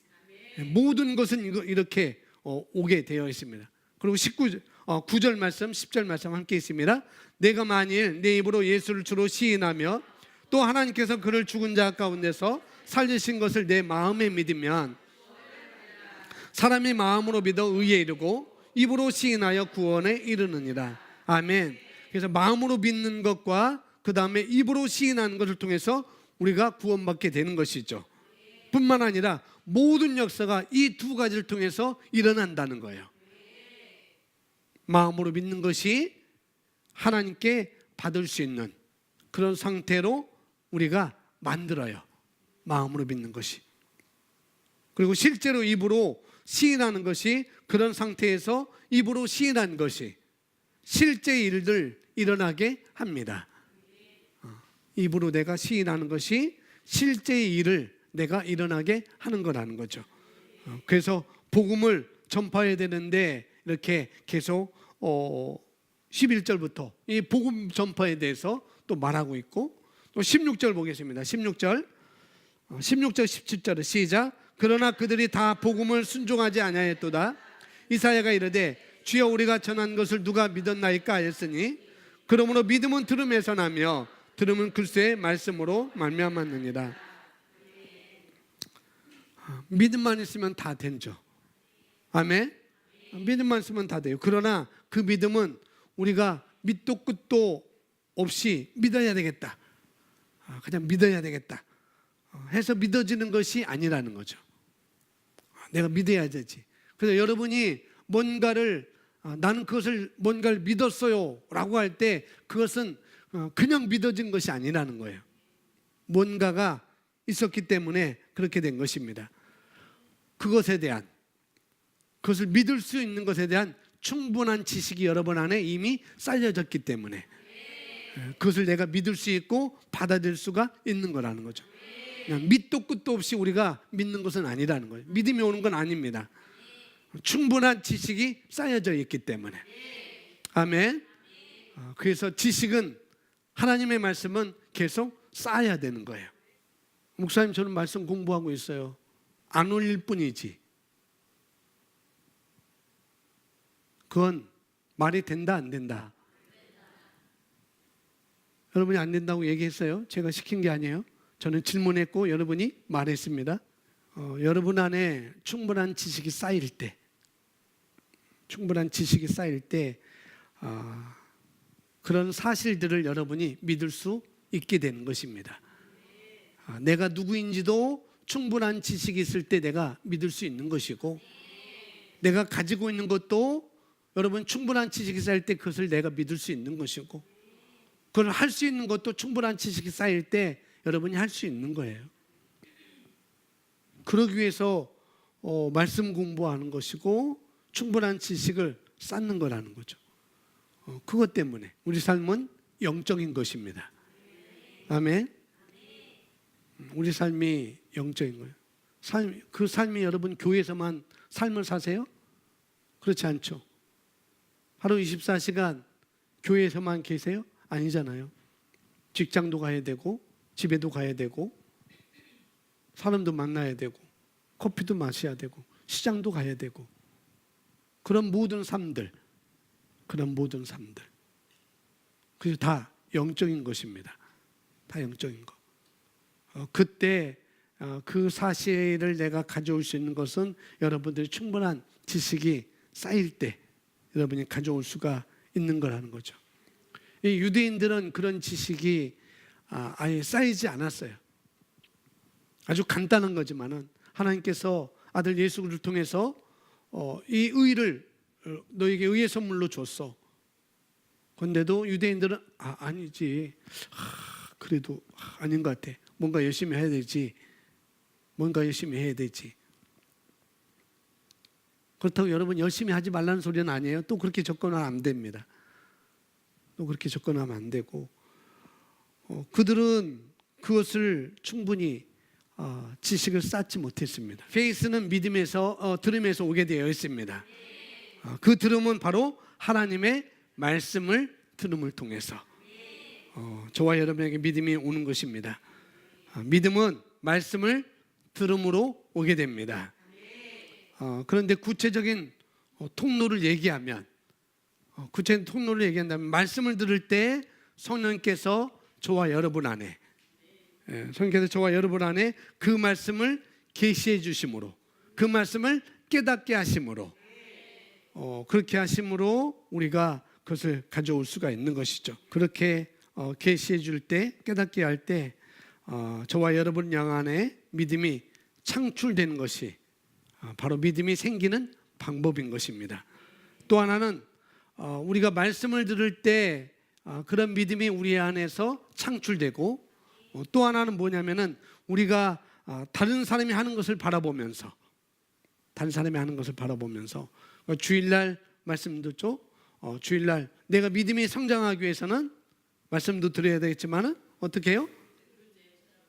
모든 것은 이렇게 오게 되어 있습니다. 그리고 9절 말씀, 10절 말씀 함께 있습니다. 내가 만일 내 입으로 예수를 주로 시인하며 또 하나님께서 그를 죽은 자 가운데서 살리신 것을 내 마음에 믿으면 사람이 마음으로 믿어 의에 이르고 입으로 시인하여 구원에 이르느니라. 아멘. 그래서 마음으로 믿는 것과 그 다음에 입으로 시인하는 것을 통해서 우리가 구원받게 되는 것이죠. 뿐만 아니라 모든 역사가 이 두 가지를 통해서 일어난다는 거예요. 마음으로 믿는 것이 하나님께 받을 수 있는 그런 상태로 우리가 만들어요. 마음으로 믿는 것이. 그리고 실제로 입으로 시인하는 것이, 그런 상태에서 입으로 시인한 것이 실제 일들 일어나게 합니다. 입으로 내가 시인하는 것이 실제의 일을 내가 일어나게 하는 거라는 거죠. 그래서 복음을 전파해야 되는데 이렇게 계속 11절부터 이 복음 전파에 대해서 또 말하고 있고, 또 16절 보겠습니다. 16절 17절을 시작. 그러나 그들이 다 복음을 순종하지 아니하였도다. 이사야가 이르되 주여 우리가 전한 것을 누가 믿었나이까 하였으니 그러므로 믿음은 들음에서 나며 들음은 글쎄의 말씀으로 말미암았느니라. 믿음만 있으면 다 되죠. 아멘. 믿음만 있으면 다 돼요. 그러나 그 믿음은 우리가 밑도 끝도 없이 믿어야 되겠다, 그냥 믿어야 되겠다 해서 믿어지는 것이 아니라는 거죠. 내가 믿어야 되지. 그래서 여러분이 나는 그것을 뭔가를 믿었어요 라고 할 때 그것은 그냥 믿어진 것이 아니라는 거예요. 뭔가가 있었기 때문에 그렇게 된 것입니다. 그것을 믿을 수 있는 것에 대한 충분한 지식이 여러분 안에 이미 쌓여졌기 때문에 그것을 내가 믿을 수 있고 받아들일 수가 있는 거라는 거죠. 그냥 밑도 끝도 없이 우리가 믿는 것은 아니라는 거예요. 믿음이 오는 건 아닙니다. 충분한 지식이 쌓여져 있기 때문에. 아멘. 그래서 지식은, 하나님의 말씀은 계속 쌓아야 되는 거예요. 목사님, 저는 말씀 공부하고 있어요. 안 올릴 뿐이지. 그건 말이 된다 안 된다? 여러분이 안 된다고 얘기했어요? 제가 시킨 게 아니에요. 저는 질문했고 여러분이 말했습니다. 여러분 안에 충분한 지식이 쌓일 때, 그런 사실들을 여러분이 믿을 수 있게 되는 것입니다. 내가 누구인지도 충분한 지식이 있을 때 내가 믿을 수 있는 것이고, 내가 가지고 있는 것도 여러분 충분한 지식이 쌓일 때 그것을 내가 믿을 수 있는 것이고, 그걸 할 수 있는 것도 충분한 지식이 쌓일 때 여러분이 할 수 있는 거예요. 그러기 위해서 말씀 공부하는 것이고 충분한 지식을 쌓는 거라는 거죠. 그것 때문에 우리 삶은 영적인 것입니다. 아멘. 우리 삶이 영적인 거예요. 그 삶이 여러분 교회에서만 삶을 사세요? 그렇지 않죠. 하루 24시간 교회에서만 계세요? 아니잖아요. 직장도 가야 되고 집에도 가야 되고 사람도 만나야 되고 커피도 마셔야 되고 시장도 가야 되고 그런 모든 삶들, 그게 다 영적인 것입니다. 다 영적인 것. 그때 그 사실을 내가 가져올 수 있는 것은 여러분들이 충분한 지식이 쌓일 때 여러분이 가져올 수가 있는 거라는 거죠. 이 유대인들은 그런 지식이 아예 쌓이지 않았어요. 아주 간단한 거지만은 하나님께서 아들 예수 그리스도를 통해서 이 의를 너에게 의의 선물로 줬어. 그런데도 유대인들은 아니지. 그래도 아닌 것 같아. 뭔가 열심히 해야 되지. 그렇다고 여러분 열심히 하지 말라는 소리는 아니에요. 또 그렇게 접근하면 안 됩니다. 또 그렇게 접근하면 안 되고 그들은 그것을 충분히 지식을 쌓지 못했습니다. 페이스는 믿음에서 들음에서 오게 되어 있습니다. 그 들음은 바로 하나님의 말씀을 들음을 통해서 저와 여러분에게 믿음이 오는 것입니다. 믿음은 말씀을 들음으로 오게 됩니다. 그런데 구체적인 통로를 얘기한다면 말씀을 들을 때 성령께서 저와 여러분 안에 그 말씀을 계시해 주심으로, 그 말씀을 깨닫게 하심으로, 그렇게 하심으로 우리가 그것을 가져올 수가 있는 것이죠. 그렇게 계시해 줄 때, 깨닫게 할 때 저와 여러분 양 안에 믿음이 창출되는 것이 바로 믿음이 생기는 방법인 것입니다. 또 하나는 우리가 말씀을 들을 때 그런 믿음이 우리 안에서 창출되고, 또 하나는 뭐냐면은 우리가 다른 사람이 하는 것을 바라보면서 주일날 말씀 듣죠. 주일날 내가 믿음이 성장하기 위해서는 말씀도 들어야 되겠지만은 어떻게 해요?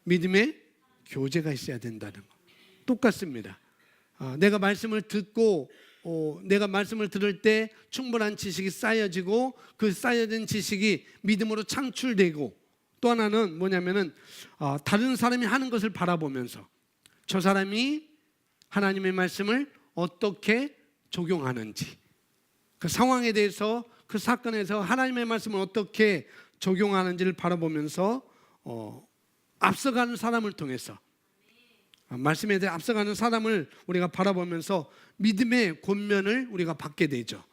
믿음의 교제가 있어야 된다는 거. 똑같습니다. 내가 말씀을 듣고 내가 말씀을 들을 때 충분한 지식이 쌓여지고 그 쌓여진 지식이 믿음으로 창출되고, 또 하나는 뭐냐면은 다른 사람이 하는 것을 바라보면서 저 사람이 하나님의 말씀을 어떻게 적용하는지, 그 상황에 대해서, 그 사건에서 하나님의 말씀을 어떻게 적용하는지를 바라보면서 앞서가는 사람을 통해서, 말씀에 대해 앞서가는 사람을 우리가 바라보면서 믿음의 권면을 우리가 받게 되죠.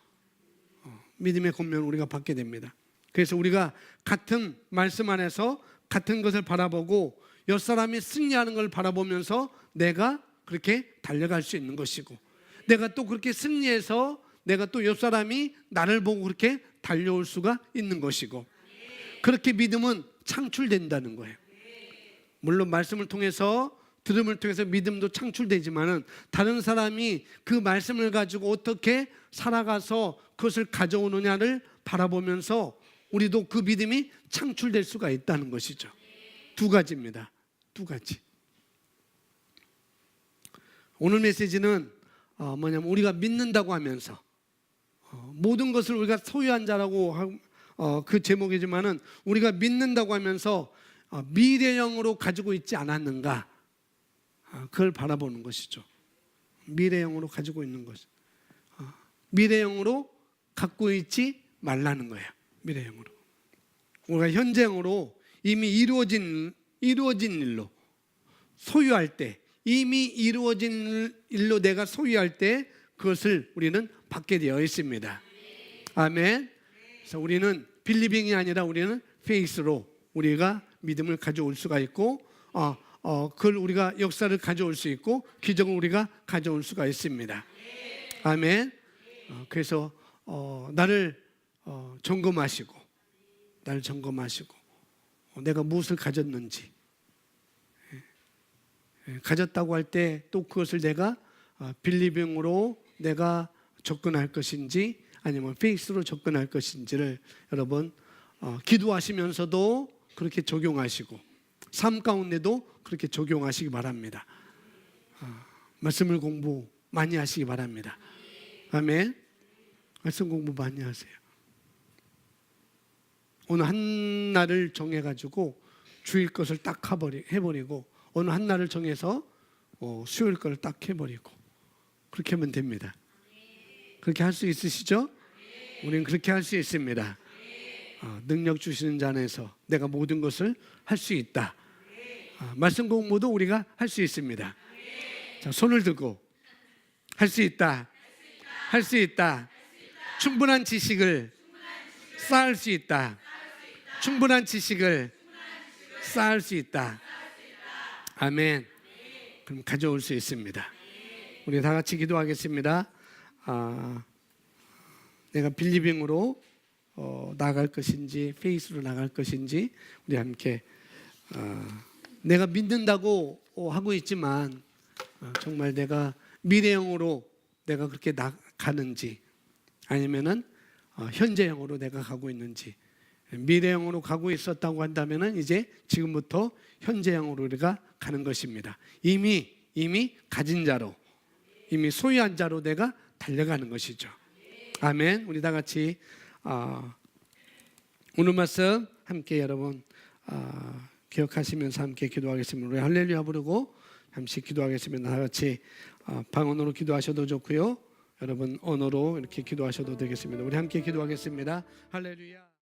믿음의 권면을 우리가 받게 됩니다. 그래서 우리가 같은 말씀 안에서 같은 것을 바라보고 옆 사람이 승리하는 걸 바라보면서 내가 그렇게 달려갈 수 있는 것이고, 내가 또 그렇게 승리해서 내가 또 옆 사람이 나를 보고 그렇게 달려올 수가 있는 것이고, 그렇게 믿음은 창출된다는 거예요. 물론 말씀을 통해서, 들음을 통해서 믿음도 창출되지만은 다른 사람이 그 말씀을 가지고 어떻게 살아가서 그것을 가져오느냐를 바라보면서 우리도 그 믿음이 창출될 수가 있다는 것이죠. 두 가지입니다. 두 가지. 오늘 메시지는 뭐냐면 우리가 믿는다고 하면서 모든 것을 우리가 소유한 자라고 그 제목이지만은 우리가 믿는다고 하면서 미래형으로 가지고 있지 않았는가, 그걸 바라보는 것이죠. 미래형으로 가지고 있는 것, 미래형으로 갖고 있지 말라는 거예요. 미래형으로. 우리가 현재형으로 이미 이루어진 일로 소유할 때, 이미 이루어진 일로 내가 소유할 때 그것을 우리는 받게 되어 있습니다. 아멘. 그래서 우리는 빌리빙이 아니라 우리는 페이스로 우리가 믿음을 가져올 수가 있고, 그걸 우리가 역사를 가져올 수 있고, 기적을 우리가 가져올 수가 있습니다. 아멘. 그래서 나를 점검하시고 내가 무엇을 가졌는지, 가졌다고 할 때 또 그것을 내가 빌리빙으로 내가 접근할 것인지 아니면 페이스로 접근할 것인지를 여러분 기도하시면서도 그렇게 적용하시고 삶 가운데도 그렇게 적용하시기 바랍니다. 말씀을 공부 많이 하시기 바랍니다. 아멘. 말씀 공부 많이 하세요. 오늘 한 날을 정해가지고 주일 것을 딱 해버리고 어느 한 날을 정해서 수요일 것을 딱 해버리고 그렇게 하면 됩니다. 그렇게 할 수 있으시죠? 우리는 그렇게 할 수 있습니다. 능력 주시는 자 안에서 내가 모든 것을 할 수 있다. 말씀 공부도 우리가 할 수 있습니다. 자, 손을 들고 할 수 있다. 할 수 있다. 충분한 지식을 쌓을 수 있다. 충분한 지식을 쌓을 수 있다. 아멘. 그럼 가져올 수 있습니다. 우리 다 같이 기도하겠습니다. 내가 빌리빙으로 나갈 것인지 페이스로 나갈 것인지 우리 함께 내가 믿는다고 하고 있지만 정말 내가 미래형으로 내가 그렇게 가는지 아니면은 현재형으로 내가 가고 있는지 미래형으로 가고 있었다고 한다면은 이제 지금부터 현재형으로 우리가 가는 것입니다. 이미 가진 자로 이미 소유한 자로 내가 달려가는 것이죠. 아멘. 우리 다 같이 오늘 말씀 함께 여러분 기억하시면서 함께 기도하겠습니다. 우리 할렐루야 부르고 잠시 기도하겠습니다. 다 같이 방언으로 기도하셔도 좋고요. 여러분 언어로 이렇게 기도하셔도 되겠습니다. 우리 함께 기도하겠습니다. 할렐루야.